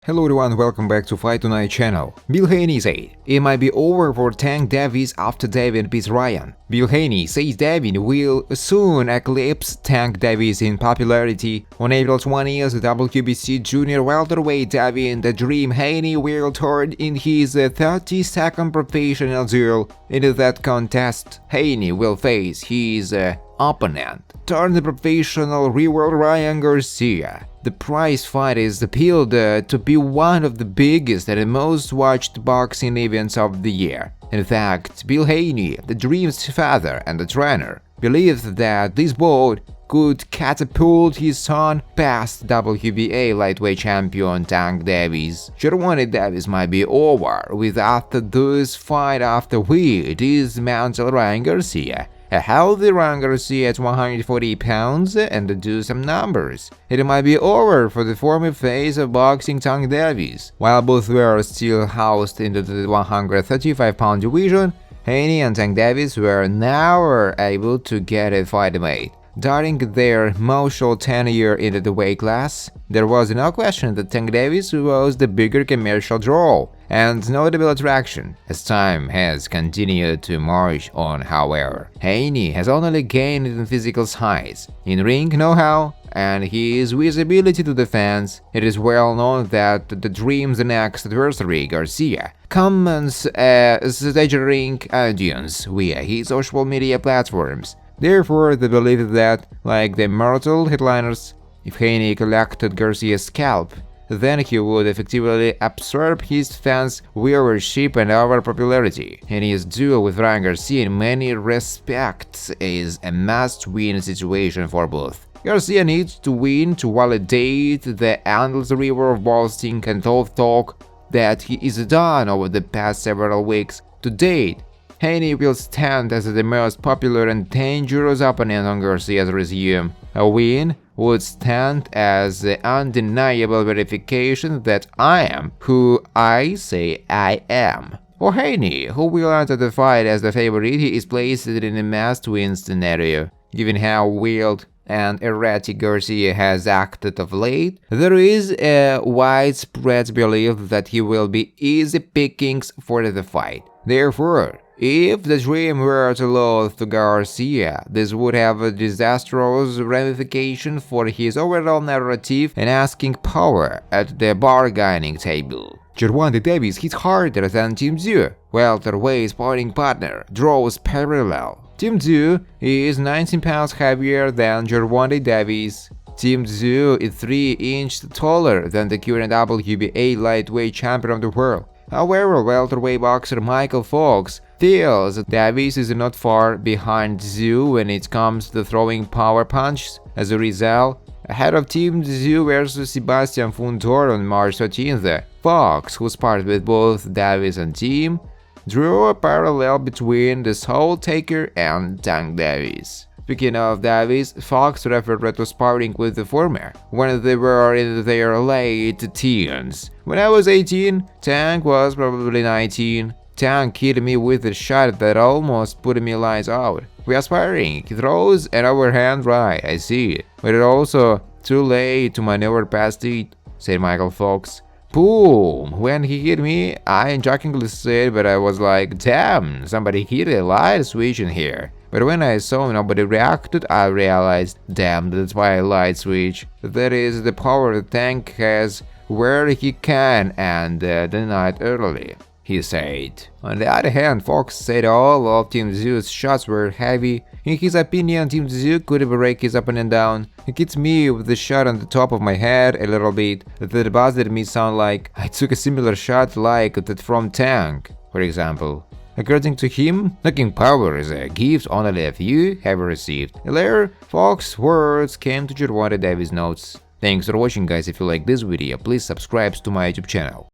Hello everyone, welcome back to Fight Tonight channel. Bill Haney said it might be over for Tank Davis after Davis beats Ryan. Bill Haney says Davis will soon eclipse Tank Davis in popularity. On April 20th, the WBC junior welterweight Davis the Dream Haney will turn in his 32nd professional duel. In that contest, Haney will face his opponent, turned professional rival Ryan Garcia. The prize fight is billed to be one of the biggest and most watched boxing events of the year. In fact, Bill Haney, the Dream's father and the trainer, believes that this bout could catapult his son past WBA lightweight champion Tank Davis. Gervonta Davis might be over with after this fight after he dismantled Ryan Garcia. A healthy Ryan Garcia at 140 pounds and do some numbers. It might be over for the former face of boxing Tank Davis. While both were still housed in the 135-pound division, Haney and Tank Davis were never able to get a fight made. During their most short tenure in the weight class, there was no question that Tank Davis was the bigger commercial draw and notable attraction. As time has continued to march on, however, Haney has only gained in physical size, in-ring know-how, and his visibility to the fans. It is well known that the Dream's next adversary, Garcia, commands a staggering audience via his social media platforms. Therefore, they believe that, like the mortal headliners, if Haney collected Garcia's scalp, then he would effectively absorb his fans' viewership and overpopularity. Haney's duel with Ryan Garcia in many respects is a must-win situation for both. Garcia needs to win to validate the endless river of boasting and talk that he is done over the past several weeks. To date, Haney will stand as the most popular and dangerous opponent on Garcia's resume. A win would stand as the undeniable verification that I am who I say I am. For Haney, who will enter the fight as the favorite, he is placed in a must-win scenario. Given how wild and erratic Garcia has acted of late, there is a widespread belief that he will be easy pickings for the fight. Therefore, if the Dream were to lose to Garcia, this would have a disastrous ramification for his overall narrative and asking power at the bargaining table. Gervonta Davis hits harder than Tim Tszyu. Welterweight sparring partner draws parallel. Tim Tszyu is 19 pounds heavier than Gervonta Davis. Tim Tszyu is 3 inches taller than the current WBA lightweight champion of the world. However, welterweight boxer Michael Fox feels that Davis is not far behind Tszyu when it comes to throwing power punches. As a result, ahead of Tim Tszyu versus Sebastian Fundora on March 13th, Fox, who sparred with both Davis and Tim, drew a parallel between the Soul Taker and Tank Davis. Speaking of Davis, Fox referred to sparring with the former when they were in their late teens. When I was 18, Tank was probably 19. Tank hit me with a shot that almost put me lights out. We are sparring. He throws an overhand right, I see it. But it's also too late to maneuver past it, said Michael Fox. Boom! When he hit me, I jokingly said, but I was like, damn, somebody hit a light switch in here. But when I saw nobody reacted, I realized, damn, that's why I light switch. That is the power the Tank has where he can end the night early, he said. On the other hand, Fox said all of Tim Tszyu's shots were heavy. In his opinion, Tim Tszyu could break his opponent down. He hit me with the shot on the top of my head a little bit. That bothered me sound like I took a similar shot like that from Tank, for example. According to him, knocking power is a gift only a few have received. Later, Fox's words came to Gervonta Davis notes. Thanks for watching, guys. If you like this video, please subscribe to my YouTube channel.